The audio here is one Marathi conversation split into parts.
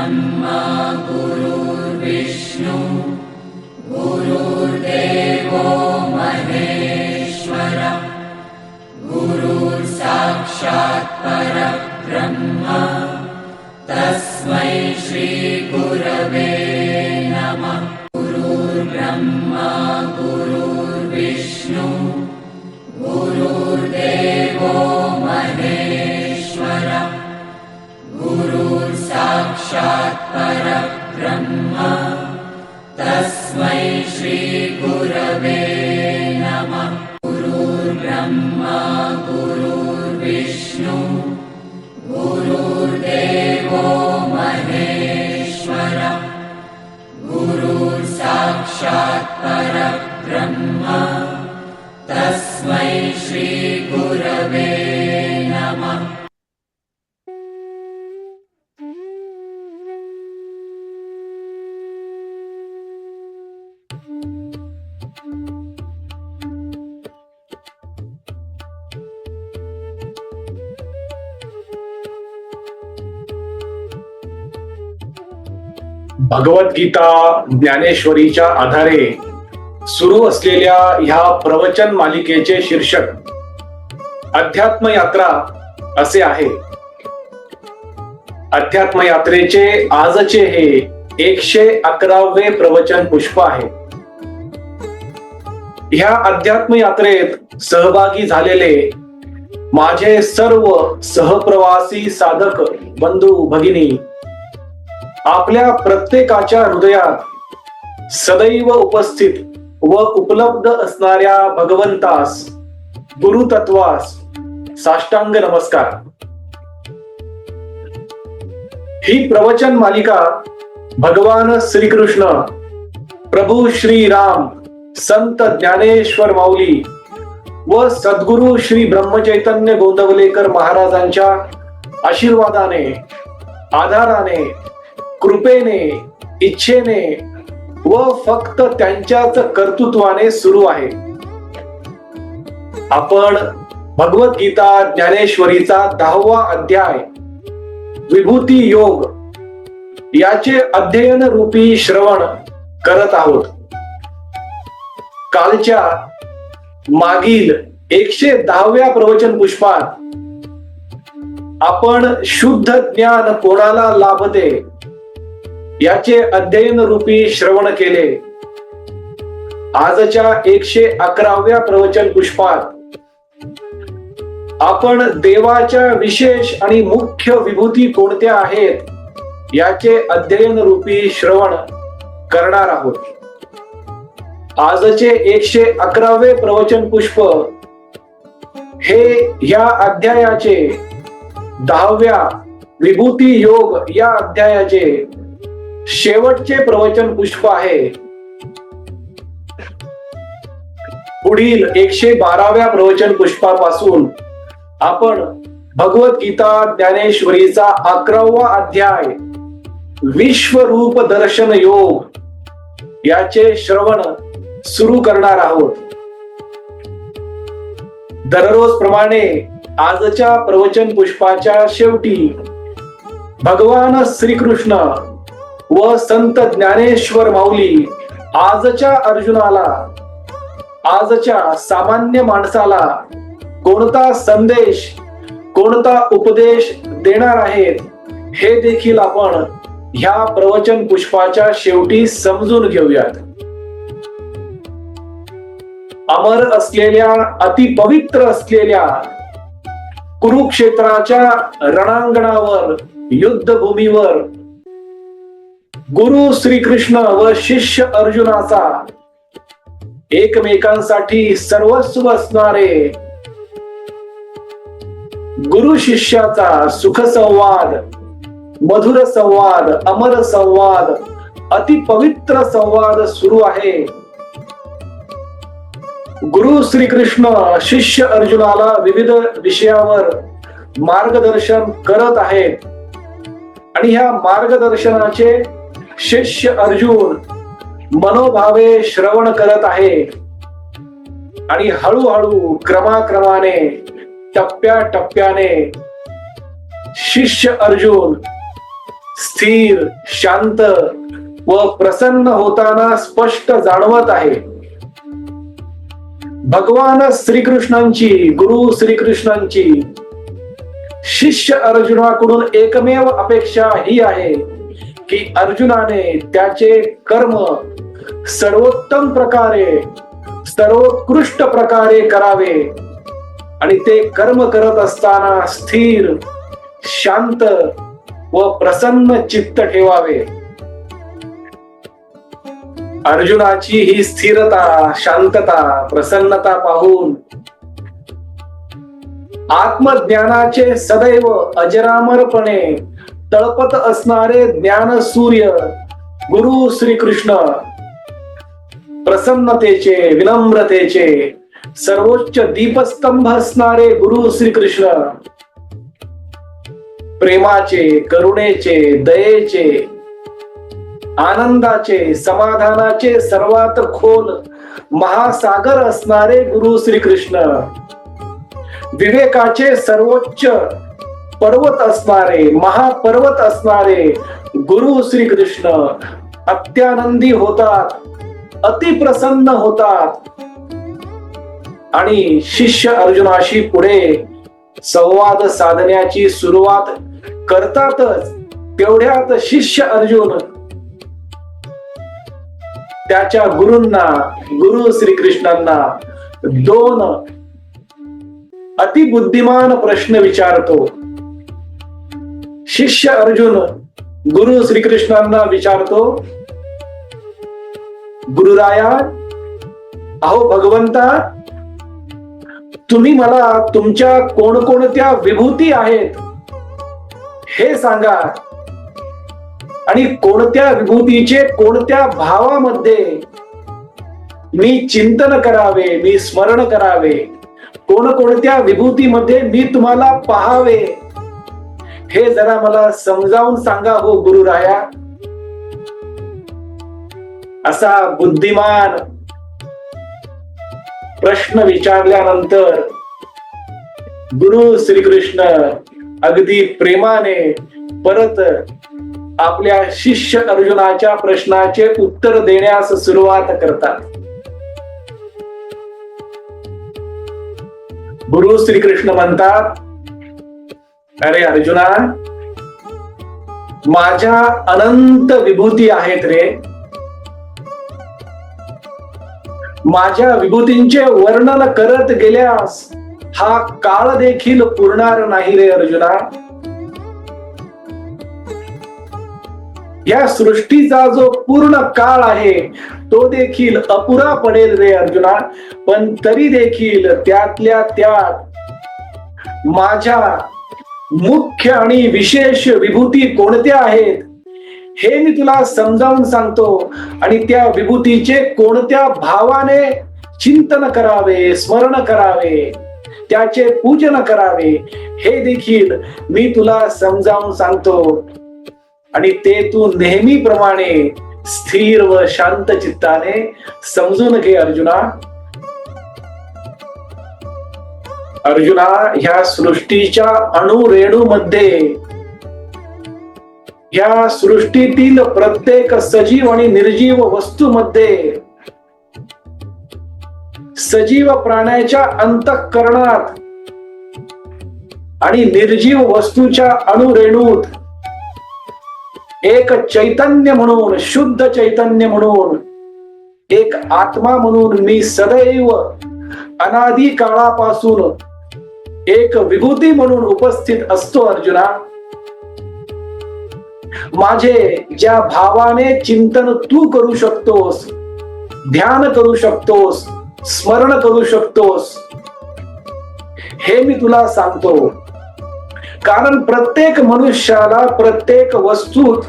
ब्रह्मा गुरुर्विष्णु गुरुर्देवो महेश्वर गुरुर्साक्षात् परब्रह्म तस्मै श्री गुरवे नमः। गुरुर्ब्रह्मा गुरुर्विष्णु गुरुर्देवो महेश्वर गुरुर्साक्षात् परब्रह्म तस्मै श्री गुरवे नमः। गुरुर्ब्रह्मा गुरुर्विष्णु गुरुर्देवो महेश्वर गुरुर्साक्षात् परब्रह्म तस्मै श्री गुरवे नमः। भगवद्गीता ज्ञानेश्वरीच्या आधारे सुरू असलेल्या ह्या प्रवचन मालिकेचे शीर्षक अध्यात्म यात्रा असे आहे। अध्यात्म यात्रेचे आजचे हे 111वे प्रवचन पुष्प आहे। ह्या अध्यात्म यात्रेत सहभागी झालेले माझे सर्व सहप्रवासी साधक बंधू भगिनी आपल्या प्रत्येकाच्या हृदयात सदैव उपस्थित व उपलब्ध असणाऱ्या भगवंतास गुरुतत्वास साष्टांग नमस्कार। ही प्रवचन मालिका भगवान श्रीकृष्ण प्रभू श्री राम संत ज्ञानेश्वर माऊली व सद्गुरु श्री ब्रह्मचैतन्य गोंदवलेकर महाराजांच्या आशीर्वादाने आधाराने कृपेने इच्छेने व फक्त त्यांच्याच कर्तृत्वाने सुरू आहे। आपण भगवद्गीता ज्ञानेश्वरीचा 10वा अध्याय विभूती योग याचे अध्ययन रूपी श्रवण करत आहोत। कालच्या मागील 110व्या प्रवचन पुष्पात आपण शुद्ध ज्ञान कोणाला लाभते याचे अध्ययन रूपी श्रवण केले। आजच्या 111व्या प्रवचन पुष्पात आपण देवाच्या विशेष आणि मुख्य विभूती कोणत्या आहेत याचे अध्ययन रूपी श्रवण करणार आहोत। आजचे 111वे प्रवचन पुष्प हे या अध्यायाचे 10व्या विभूती योग या अध्यायाचे शेवटचे प्रवचन पुष्प आहे। पुढील 112व्या प्रवचन पुष्पापासून आपण भगवद्गीता ज्ञानेश्वरीचा 11वा अध्याय विश्वरूप दर्शन योग याचे श्रवण सुरू करणार आहोत। दररोज प्रमाणे आजच्या प्रवचन पुष्पाच्या शेवटी भगवान श्रीकृष्ण व संत ज्ञानेश्वर माऊली आजच्या अर्जुनाला आजच्या सामान्य माणसाला कोणता संदेश कोणता उपदेश देणार आहेत हे देखील आपण ह्या प्रवचन पुष्पाच्या शेवटी समजून घेऊयात। अमर असलेल्या अतिपवित्र असलेल्या कुरुक्षेत्राच्या रणांगणावर युद्धभूमीवर गुरु श्रीकृष्ण व शिष्य अर्जुनाचा एकमेकांसाठी सर्वस्व असणारे गुरु शिष्याचा सुख संवाद मधुर संवाद अमर संवाद अतिपवित्र संवाद सुरू आहे। गुरु श्रीकृष्ण शिष्य अर्जुनाला विविध विषयावर मार्गदर्शन करत आहेत आणि ह्या मार्गदर्शनाचे शिष्य अर्जुन मनोभावे श्रवण करत आहे आणि हळूहळू क्रमाक्रमाने टप्प्याटप्प्याने शिष्य अर्जुन स्थिर, शांत व प्रसन्न होताना स्पष्ट जाणवत आहे. भगवान श्रीकृष्णांची, गुरु श्रीकृष्णांची शिष्य अर्जुनाकडून एकमेव अपेक्षा ही आहे की अर्जुनाने त्याचे कर्म सर्वोत्तम प्रकारे, सर्वोत्कृष्ट प्रकारे करावे आणि ते कर्म करत असताना स्थिर, शांत व प्रसन्न चित्त ठेवावे. अर्जुनाची ही स्थिरता, शांतता, प्रसन्नता पाहून आत्मज्ञानाचे सदैव अजरामरपणे तळपत असणारे ज्ञान सूर्य गुरु श्रीकृष्ण, प्रसन्नतेचे, विनम्रतेचे सर्वोच्च दीपस्तंभ असणारे गुरु श्रीकृष्ण, प्रेमाचे, करुणेचे, दयेचे, आनंदाचे, समाधानाचे सर्वात खोल महासागर असणारे गुरु श्रीकृष्ण, विवेकाचे सर्वोच्च पर्वत असणारे, महापर्वत असणारे गुरु श्रीकृष्ण अत्यानंदी होतात, अतिप्रसन्न होतात आणि शिष्य अर्जुनाशी पुढे संवाद साधण्याची सुरुवात करतातच. तेवढ्यात शिष्य अर्जुन त्याच्या गुरूंना, गुरु श्रीकृष्णांना दोन अतिबुद्धिमान प्रश्न विचारतो. शिष्य अर्जुन गुरु श्रीकृष्णांना विचारतो, गुरुराया, अहो भगवंता, तुम्ही मला तुमच्या कोणकोणत्या विभूती आहेत हे सांगा आणि कोणत्या विभूतीचे कोणत्या भावामध्ये मी चिंतन करावे, मी स्मरण करावे, कोणकोणत्या विभूतीमध्ये मी तुम्हाला पाहावे हे जरा मला समजावून सांगा हो गुरुराया. असा बुद्धिमान प्रश्न विचारल्यानंतर गुरु श्रीकृष्ण अगदी प्रेमाने परत आपल्या शिष्य अर्जुनाच्या प्रश्नाचे उत्तर देण्यास सुरुवात करतात. गुरु श्रीकृष्ण म्हणतात, अरे अर्जुना, माझ्या अनंत विभूती आहेत रे. माझ्या विभूतींचे वर्णन करत गेल्यास हा काळ देखील पुरणार नाही रे अर्जुना. या सृष्टीचा जो पूर्ण काळ आहे तो देखील अपुरा पडेल रे अर्जुना. पण तरी देखील त्यातल्या त्यात माझ्या मुख्य आणि विशेष विभूती कोणत्या आहेत हे मी तुला समजावून सांगतो आणि त्या विभूतीचे कोणत्या भावाने चिंतन करावे, स्मरण करावे, त्याचे पूजन करावे हे देखील मी तुला समजावून सांगतो आणि ते तू नेहमीप्रमाणे स्थिर व शांत चित्ताने समजून घे अर्जुना. अर्जुना, ह्या सृष्टीच्या अणुरेणू मध्ये, या सृष्टीतील प्रत्येक सजीव आणि निर्जीव वस्तूमध्ये, सजीव प्राण्याच्या अंतःकरणात आणि निर्जीव वस्तूच्या अणुरेणूत एक चैतन्य म्हणून, शुद्ध चैतन्य म्हणून, एक आत्मा म्हणून मी सदैव अनादी काळापासून एक विभूती म्हणून उपस्थित असतो अर्जुना. माझे ज्या भावाने चिंतन तू करू शकतोस, ध्यान करू शकतोस, स्मरण करू शकतोस हे मी तुला सांगतो. कारण प्रत्येक मनुष्याला, प्रत्येक वस्तूत,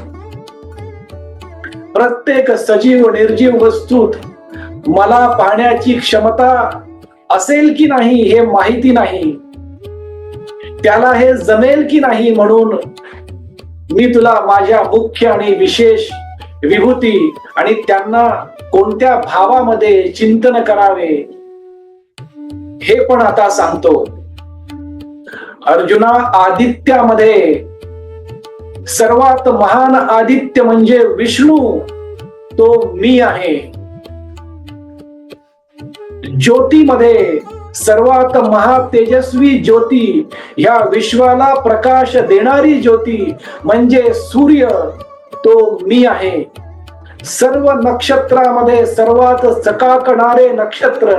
प्रत्येक सजीव निर्जीव वस्तूत मला पाहण्याची क्षमता असेल की नाही हे माहिती नाही, त्याला हे जमेल की नाही, म्हणून मी तुला माझ्या मुख्य आणि विशेष विभूती आणि त्यांना कोणत्या भावामध्ये चिंतन करावे हे पण आता सांगतो. अर्जुना, आदित्यामध्ये सर्वात महान आदित्य म्हणजे विष्णू, तो मी आहे. ज्योतीमध्ये सर्वात महातेजस्वी ज्योती, ह्या विश्वाला प्रकाश देणारी ज्योती म्हणजे सूर्य, तो मी आहे. सर्व नक्षत्रामध्ये सर्वात चकाकणारे नक्षत्र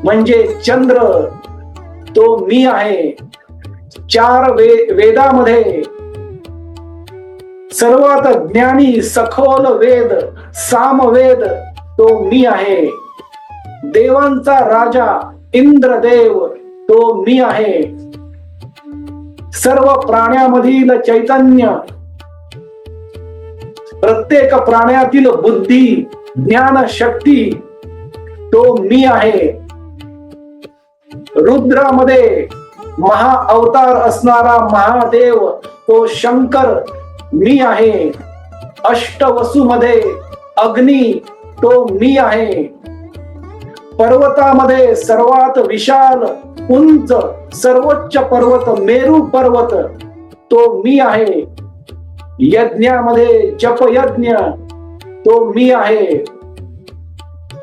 म्हणजे चंद्र, तो मी आहे. चार वेदामध्ये सर्वात ज्ञानी सखोल वेद सामवेद, तो मी आहे. देवांचा राजा इंद्रदेव, तो मी आहे. सर्व प्राण्यामधील चैतन्य, प्रत्येक प्राण्यातील बुद्धी ज्ञान शक्ती, तो मी आहे. रुद्रामध्ये महाअवतार असणारा महादेव, तो शंकर मी आहे. अष्टवसूमध्ये अग्नी, तो मी आहे. पर्वतामध्ये सर्वात विशाल उंच सर्वोच्च पर्वत मेरू पर्वत, तो मी आहे. यज्ञामध्ये जपयज्ञ, तो मी आहे.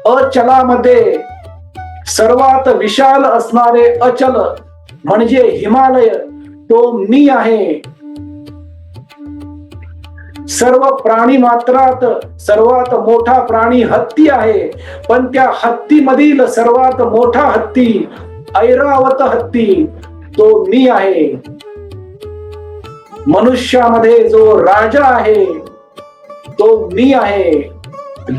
अचलामध्ये सर्वात विशाल असणारे अचल म्हणजे हिमालय, तो मी आहे. सर्व प्राणी मात्रात सर्वात मोठा प्राणी हत्ती आहे, पण त्या हत्तीमधील सर्वात मोठा हत्ती ऐरावत हत्ती, तो मी आहे. मनुष्यामध्ये जो राजा आहे, तो मी आहे.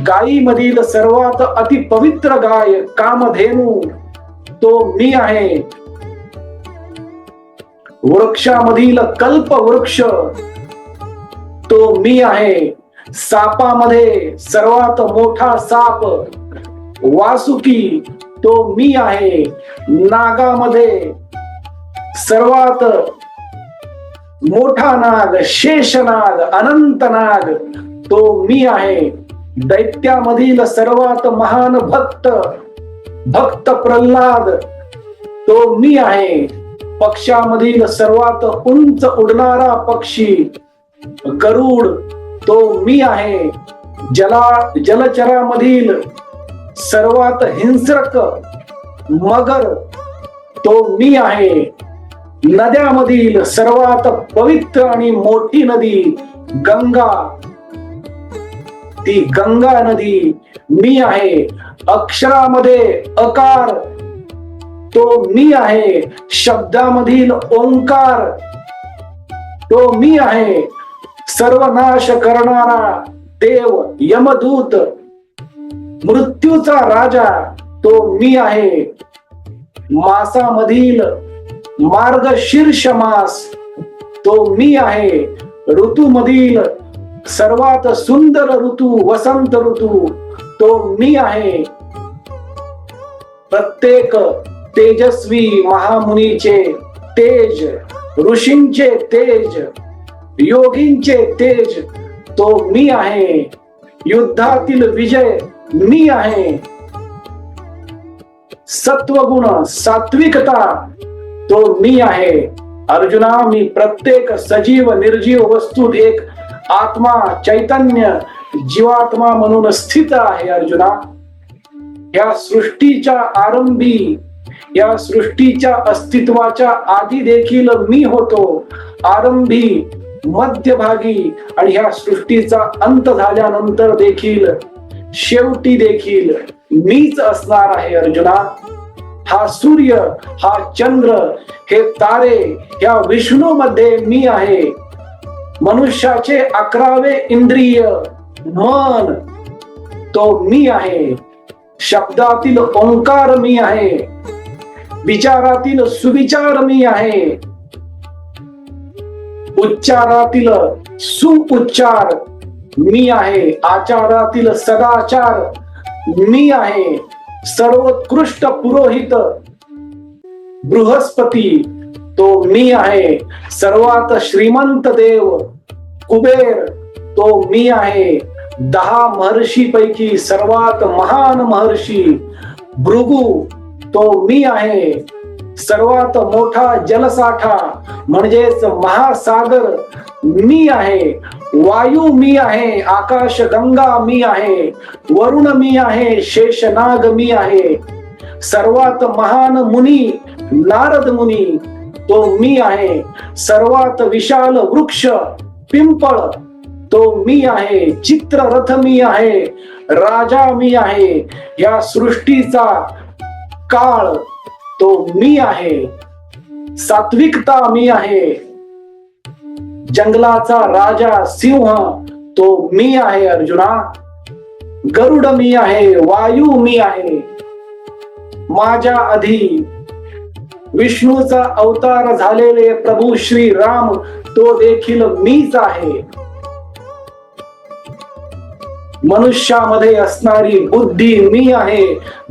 गायीमधील सर्वात अति पवित्र गाय कामधेनू, तो मी आहे. वृक्षामधील कल्प वृक्ष, तो मी आहे. सापामध्ये सर्वात मोठा साप वासुकी, तो मी आहे. नागामध्ये सर्वात मोठा नाग शेषनाग अनंतनाग, तो मी आहे. दैत्यामधील सर्वात महान भक्त प्रल्हाद, तो मी आहे. पक्षामधील सर्वात उंच उडणारा पक्षी गरुड, तो मी आहे. जलचरामधील सर्वात हिंसक मगर, तो मी आहे. नद्यामधील सर्वात पवित्र आणि मोठी नदी गंगा, ती गंगा नदी मी आहे. अक्षरामध्ये अकार, तो मी आहे. शब्दामधील ओंकार, तो मी आहे. सर्वनाश करणारा देव यमदूत, मृत्यूचा राजा, तो मी आहे. मासामधील मार्गशीर्ष मास, तो मी आहे. ऋतूमधील सर्वात सुंदर ऋतू वसंत ऋतू, तो मी आहे. प्रत्येक तेजस्वी महामुनीचे तेज, ऋषींचे तेज, योगींचे तेज, तो मी आहे. युद्धातील विजय मी आहे. सत्वगुण सात्विकता, तो मी आहे. अर्जुना, मी प्रत्येक सजीव निर्जीव वस्तूत एक आत्मा चैतन्य जीवात्मा म्हणून स्थित आहे. अर्जुना, या सृष्टीच्या आरंभी, या सृष्टीच्या अस्तित्वाच्या आधी देखील मी होतो. आरंभी, मध्यभागी आणि ह्या सृष्टीचा अंत झाल्यानंतर देखील शेवटी देखील मीच असणार आहे. अर्जुना, हा सूर्य, हा चंद्र, हे तारे, ह्या विष्णू मध्ये मी आहे. मनुष्याचे 11वे इंद्रिय मन, तो मी आहे. शब्दातील ओंकार मी आहे. विचारातील सुविचार मी आहे. उच्चारातील सुउच्चार मी आहे. आचारातील सदाचार मी आहे. सर्वोत्कृष्ट पुरोहित बृहस्पती, तो मी आहे. सर्वात श्रीमंत देव कुबेर, तो मी आहे. 10 महर्षी पैकी सर्वात महान महर्षी भृगु, तो मी आहे. सर्वात मोठा जलसाठा म्हणजेच महासागर मी आहे, वायू मी आहे, आकाश गंगा मी आहे, वरुण मी आहे, शेषनाग मी आहे, सर्वात महान मुनी नारद मुनी तो मी आहे, सर्वात विशाल वृक्ष पिंपळ तो मी आहे, चित्ररथ मी आहे, राजा मी आहे, या सृष्टीचा काळ तो मी आहे, सात्विकता मी आहे, जंगलाचा राजा सिंह तो मी आहे अर्जुना, गरुड मी आहे, वायू मी आहे, माझ्या आधी विष्णूचा अवतार झालेले प्रभू श्री राम तो देखील मीच आहे. मनुष्यामध्ये असणारी बुद्धी मी आहे,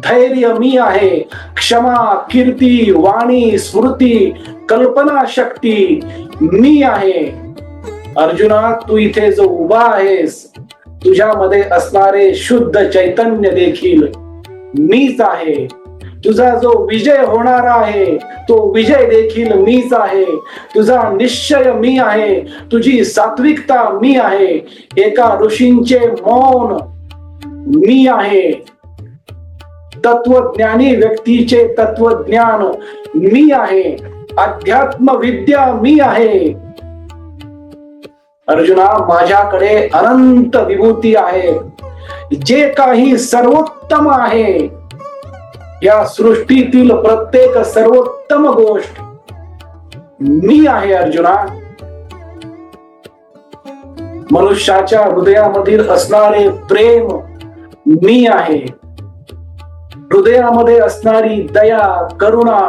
धैर्य मी आहे, क्षमा, कीर्ती, वाणी, स्मृती, कल्पना शक्ती मी आहे. अर्जुना तू इथे जो उभा आहेस तुझ्यामध्ये असणारे शुद्ध चैतन्य देखील मीच आहे. तुझा जो विजय होणार आहे तो विजय देखील मीच आहे. तुझा निश्चय मी आहे, तुझी सात्विकता मी आहे, एका ऋषींचे मौन मी आहे, तत्वज्ञानी व्यक्तीचे तत्वज्ञान मी आहे, अध्यात्म विद्या मी आहे. अर्जुना माझ्याकडे अनंत विभूती आहे, जे काही सर्वोत्तम आहे, या सृष्टीतील प्रत्येक सर्वोत्तम गोष्ट मी आहे अर्जुना. मनुष्याच्या हृदयामधील असणारे प्रेम मी आहे, हृदयामध्ये असणारी दया करुणा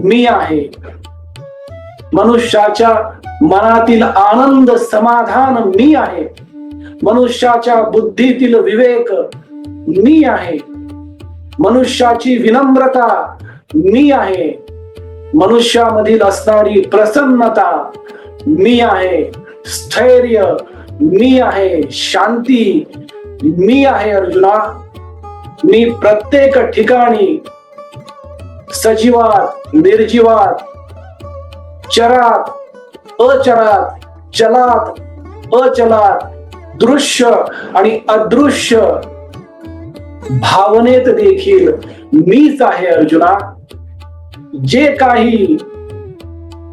मी आहे, मनुष्याच्या मनातील आनंद समाधान मी आहे, मनुष्याच्या बुद्धीतील विवेक मी आहे, मनुष्याची विनम्रता मी आहे, मनुष्यामधील असणारी प्रसन्नता मी आहे, स्थैर्य मी आहे, शांती मी आहे अर्जुना. मी प्रत्येक ठिकाणी सजीवात, निर्जीवात, चरात, अचरात, चलात, अचलात, दृश्य आणि अदृश्य भावनेत देखील मीच आहे अर्जुना. जे काही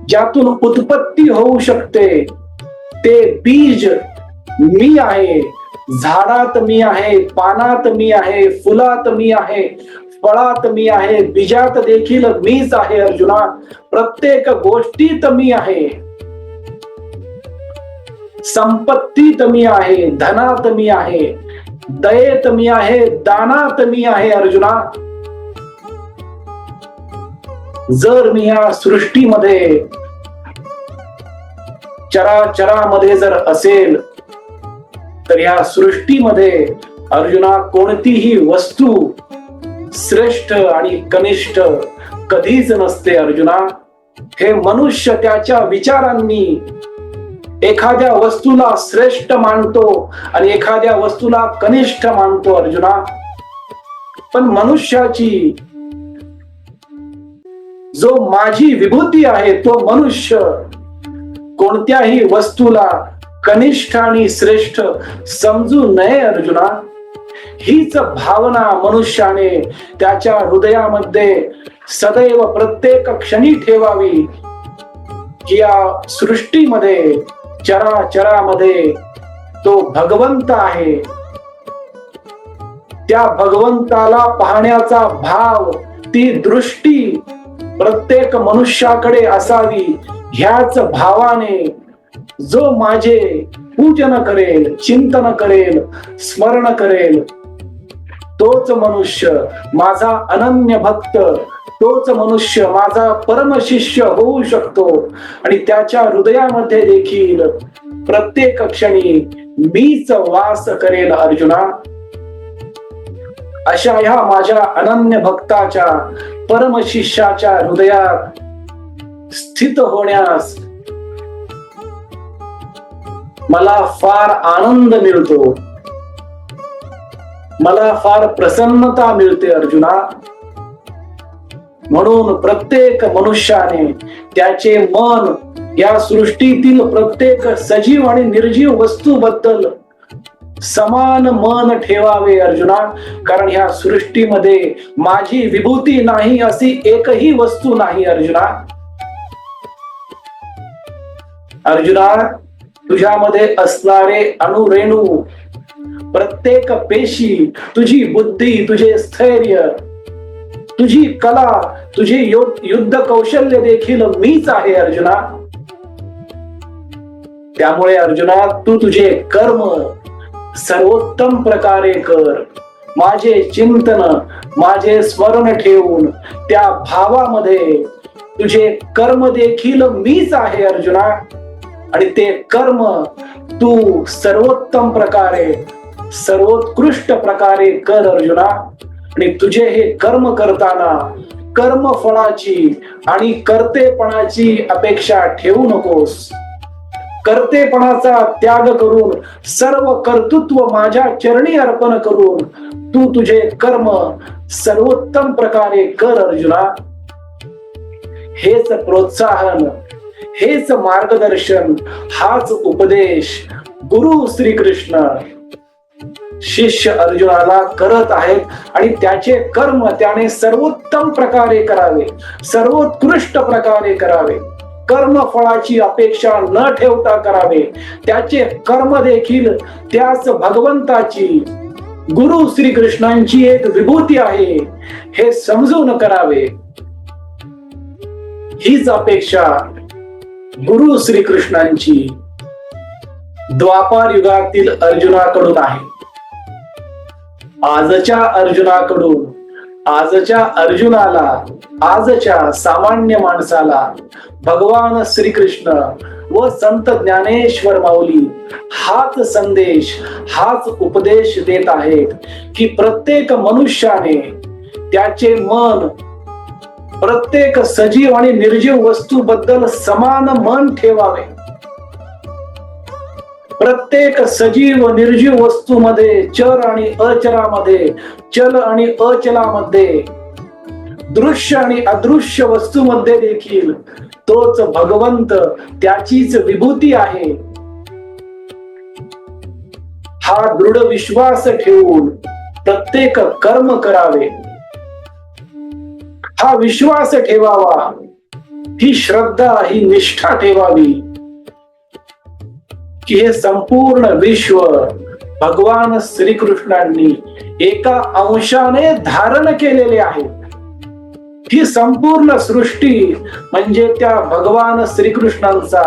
ज्यातून उत्पत्ती होऊ शकते ते बीज मी आहे, झाडात मी आहे, पानात मी आहे, फुलात मी आहे, फळात मी आहे, बीजात देखील मीच आहे अर्जुना. प्रत्येक गोष्टीत मी आहे, संपत्तीत मी आहे, धनात मी आहे, दयेत मी आहे, दानात मी आहे अर्जुना. जर मी या सृष्टीमध्ये चराचरामध्ये जर असेल तर या सृष्टीमध्ये अर्जुना कोणतीही वस्तू श्रेष्ठ आणि कनिष्ठ कधीच नसते अर्जुना. हे मनुष्य त्याच्या विचारांनी एखाद्या वस्तूला श्रेष्ठ मानतो आणि एखाद्या वस्तूला कनिष्ठ मानतो अर्जुना. पण मनुष्याची जो माझी विभूती आहे तो मनुष्य कोणत्याही वस्तूला कनिष्ठ आणि श्रेष्ठ समजू नये अर्जुना. हीच भावना मनुष्याने त्याच्या हृदयामध्ये सदैव प्रत्येक क्षणी ठेवावी की या सृष्टीमध्ये चराचरामध्ये तो भगवंत आहे. त्या भगवंताला पाहण्याचा भाव, ती दृष्टी प्रत्येक मनुष्याकडे असावी. ह्याच भावाने जो माझे पूजन करेल, चिंतन करेल, स्मरण करेल तोच मनुष्य माझा अनन्य भक्त, तोच मनुष्य माझा परमशिष्य होऊ शकतो. आणि त्याच्या हृदयामध्ये देखील प्रत्येक क्षणी मीच वास करेल अर्जुना. अशा ह्या माझ्या अनन्य भक्ताच्या, परमशिष्याच्या हृदयात स्थित होण्यास मला फार आनंद मिळतो, मला फार प्रसन्नता मिळते अर्जुना. म्हणून प्रत्येक मनुष्याने त्याचे मन या सृष्टीतील प्रत्येक सजीव आणि निर्जीव वस्तूबद्दल समान मन ठेवावे अर्जुना. कारण ह्या सृष्टीमध्ये माझी विभूती नाही अशी एकही वस्तू नाही अर्जुना. अर्जुना, तुझ्यामध्ये असणारे अणुरेणू, प्रत्येक पेशी, तुझी बुद्धी, तुझे स्थैर्य, तुझी कला, तुझे युद्ध कौशल्य देखील मीच आहे अर्जुना. त्यामुळे अर्जुना, तू तुझे कर्म सर्वोत्तम प्रकारे कर. माझे चिंतन, माझे स्मरण ठेवून त्या भावामध्ये तुझे कर्म देखील मीच आहे अर्जुना. आणि ते कर्म तू सर्वोत्तम प्रकारे, सर्वोत्कृष्ट प्रकारे कर अर्जुना. आणि तुझे हे कर्म करताना कर्म फळाची आणि कर्तेपणाची अपेक्षा ठेवू नकोस. कर्तेपणाचा त्याग करून सर्व कर्तृत्व माझ्या चरणी अर्पण करून तू तुझे कर्म सर्वोत्तम प्रकारे कर अर्जुना. हेच प्रोत्साहन, हेच मार्गदर्शन, हाच उपदेश गुरु श्रीकृष्ण शिष्य अर्जुनाला करत आहेत. आणि त्याचे कर्म त्याने सर्वोत्तम प्रकारे करावे, सर्वोत्कृष्ट प्रकारे करावे, कर्म फळाची अपेक्षा न ठेवता करावे. त्याचे कर्म देखील त्याच भगवंताची, गुरु श्रीकृष्णांची एक विभूती आहे हे समजून करावे. हीच अपेक्षा गुरु श्रीकृष्णांची द्वापार युगातील अर्जुनाकडून आहे. आजच्या अर्जुनाकडून, आजच्या अर्जुनाला, आजच्या सामान्य माणसाला भगवान श्रीकृष्ण व संत ज्ञानेश्वर माऊली हाच संदेश, हाच उपदेश देत आहेत की प्रत्येक मनुष्याने त्याचे मन प्रत्येक सजीव आणि निर्जीव वस्तूबद्दल समान मन ठेवावे. प्रत्येक सजीव निर्जीव वस्तूमध्ये, चर आणि अचरामध्ये, चल आणि अचलामध्ये, दृश्य आणि अदृश्य वस्तूमध्ये देखील तोच भगवंत, त्याचीच विभूती आहे हा दृढ विश्वास ठेवून प्रत्येक कर्म करावे. हा विश्वास ठेवावा, ही श्रद्धा, ही निष्ठा ठेवावी की हे संपूर्ण विश्व भगवान श्रीकृष्णांनी एका अंशाने धारण केलेले आहे. ही संपूर्ण सृष्टी म्हणजे त्या भगवान श्रीकृष्णांचा,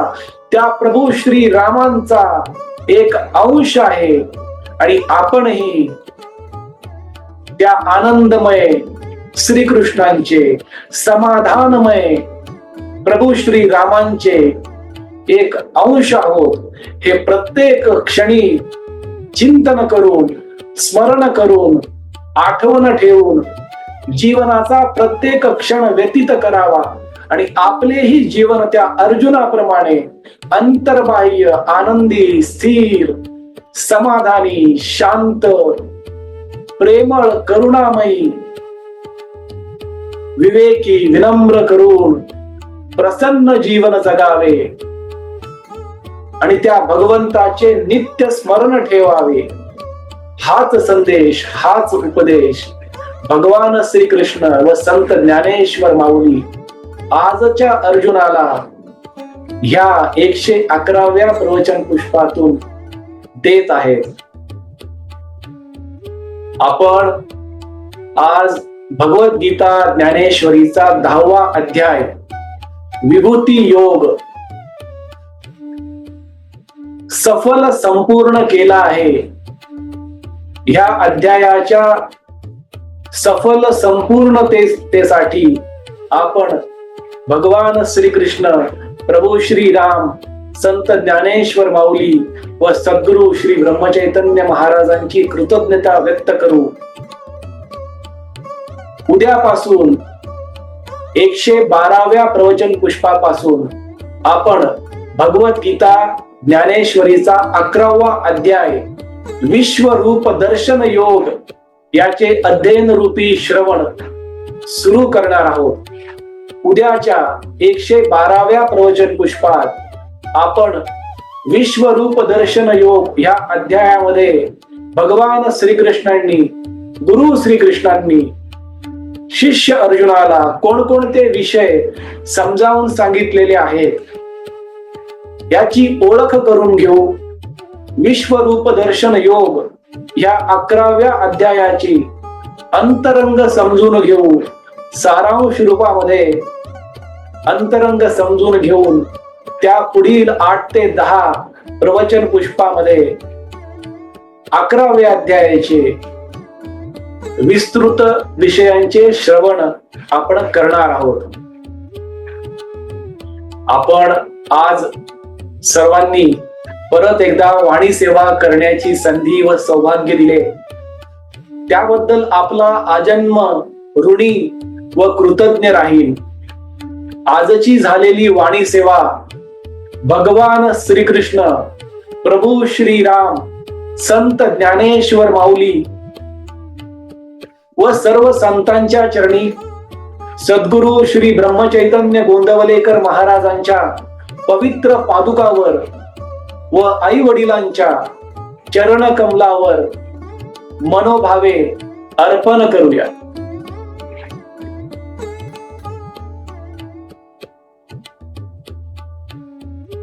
त्या प्रभू श्री रामांचा एक अंश आहे. आणि आपणही त्या आनंदमय श्रीकृष्णांचे, समाधानमय प्रभू श्री रामांचे एक अंश आहोत. हे प्रत्येक क्षणी चिंतन करून, स्मरण करून, आठवण ठेवून जीवनाचा प्रत्येक क्षण व्यतीत करावा. आणि आपलेही जीवन त्या अर्जुनाप्रमाणे अंतर्बाह्य, आनंदी, स्थिर, समाधानी, शांत, प्रेमळ, करुणामयी, विवेकी, विनम्र करून प्रसन्न जीवन जगावे. आणि त्या भगवंताचे नित्य स्मरण ठेवावे. हाच संदेश, हाच उपदेश भगवान श्रीकृष्ण व संत ज्ञानेश्वर माऊली आजच्या अर्जुनाला ह्या 111व्या प्रवचन पुष्पातून देत आहेत. आपण आज भगवद्गीता ज्ञानेश्वरीचा 10वा अध्याय विभूती योग सफल संपूर्ण केला आहे. ह्या अध्यायाच्या सफल संपूर्णतेसाठी आपण भगवान श्रीकृष्ण, प्रभू श्री राम, संत ज्ञानेश्वर माऊली व सद्गुरु श्री ब्रह्मचैतन्य महाराजांची कृतज्ञता व्यक्त करू. उद्यापासून 112व्या प्रवचन पुष्पापासून आपण भगवद्गीता ज्ञानेश्वरीचा 11वा अध्याय विश्वरूप दर्शन योग याचे अध्ययन रूपी श्रवण सुरू करणार आहोत. उद्याच्या 112व्या प्रवचन पुष्पात आपण विश्वरूप दर्शन योग या अध्यायामध्ये भगवान श्रीकृष्णांनी, गुरु श्रीकृष्णांनी शिष्य अर्जुनाला कोणकोणते विषय समजावून सांगितलेले आहेत याची ओळख करून घेऊ. विश्वरूप दर्शन योग या 11व्या अध्यायाची अंतरंग समजून घेऊ. सारांश रूपामध्ये अंतरंग समजून घेऊन त्या पुढील 8 ते 10 प्रवचन पुष्पामध्ये 11व्या अध्यायाचे विस्तृत विषयांचे श्रवण आपण करणार आहोत. आपण आज सर्वांनी परत एकदा वाणी सेवा करण्याची संधी व सौभाग्य दिले त्याबद्दल आपला आजन्म ऋणी व कृतज्ञ राहील. आजची झालेली वाणी सेवा भगवान श्रीकृष्ण, प्रभू श्रीराम, संत ज्ञानेश्वर माऊली व सर्व संतांच्या चरणी, सद्गुरु श्री ब्रह्मचैतन्य गोंदवलेकर महाराजांच्या पवित्र पादुकावर व आई वडिलांच्या चरण कमलावर मनोभावे अर्पण करूया.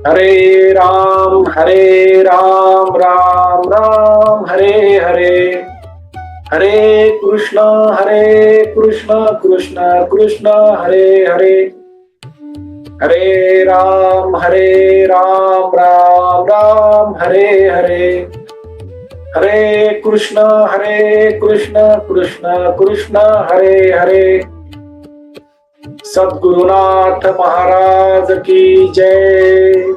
हरे राम राम राम हरे हरे, हरे कृष्ण कृष्ण कृष्ण हरे हरे, हरे राम राम राम हरे हरे, हरे कृष्ण कृष्ण कृष्ण हरे हरे. सद्गुरुनाथ महाराज की जय.